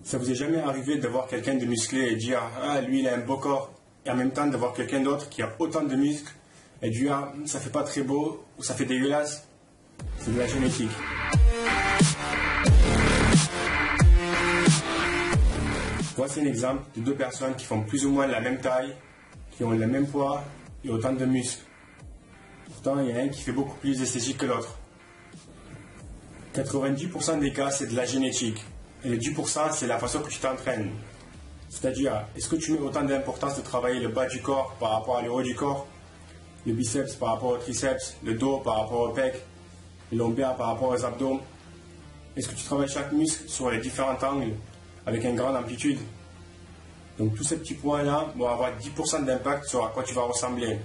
Ça vous est jamais arrivé de voir quelqu'un de musclé et dire ah lui il a un beau corps, et en même temps de voir quelqu'un d'autre qui a autant de muscles et dire ah ça fait pas très beau ou ça fait dégueulasse? C'est de la génétique. Voici un exemple de deux personnes qui font plus ou moins la même taille, qui ont le même poids et autant de muscles. Pourtant il y en a un qui fait beaucoup plus esthétique que l'autre. 90% des cas c'est de la génétique. Et les 10%, c'est la façon que tu t'entraînes. C'est-à-dire, est-ce que tu mets autant d'importance de travailler le bas du corps par rapport à le haut du corps, le biceps par rapport au triceps, le dos par rapport au pec, le lombaire par rapport aux abdos? Est-ce que tu travailles chaque muscle sur les différents angles avec une grande amplitude? Donc tous ces petits points-là vont avoir 10% d'impact sur à quoi tu vas ressembler.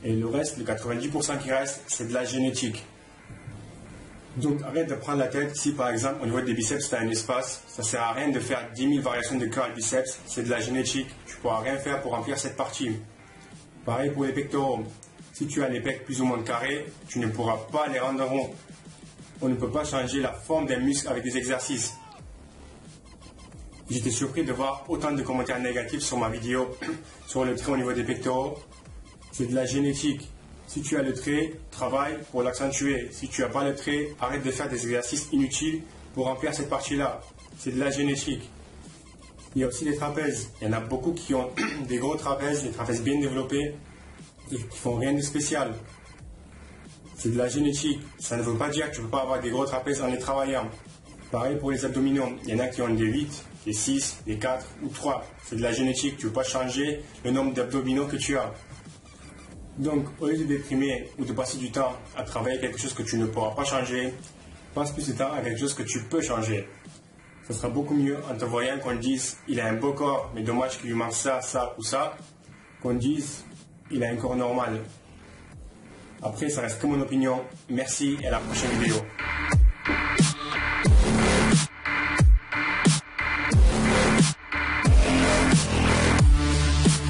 Et le reste, le 90% qui reste, c'est de la génétique. Donc arrête de prendre la tête. Si par exemple au niveau des biceps tu as un espace, ça sert à rien de faire 10 000 variations de curl biceps, c'est de la génétique, tu ne pourras rien faire pour remplir cette partie. Pareil pour les pectoraux, si tu as les pecs plus ou moins carrés, tu ne pourras pas les rendre ronds. On ne peut pas changer la forme d'un muscle avec des exercices. J'étais surpris de voir autant de commentaires négatifs sur ma vidéo sur le trait au niveau des pectoraux. C'est de la génétique. Si tu as le trait, travaille pour l'accentuer. Si tu n'as pas le trait, arrête de faire des exercices inutiles pour remplir cette partie-là. C'est de la génétique. Il y a aussi les trapèzes. Il y en a beaucoup qui ont des gros trapèzes, des trapèzes bien développés, et qui font rien de spécial. C'est de la génétique. Ça ne veut pas dire que tu ne peux pas avoir des gros trapèzes en les travaillant. Pareil pour les abdominaux. Il y en a qui ont des 8, des 6, des 4 ou 3. C'est de la génétique. Tu ne peux pas changer le nombre d'abdominaux que tu as. Donc, au lieu de déprimer ou de passer du temps à travailler quelque chose que tu ne pourras pas changer, passe plus de temps à quelque chose que tu peux changer. Ce sera beaucoup mieux en te voyant qu'on dise il a un beau corps, mais dommage qu'il lui manque ça, ça ou ça, qu'on dise il a un corps normal. Après, ça reste que mon opinion. Merci et à la prochaine vidéo.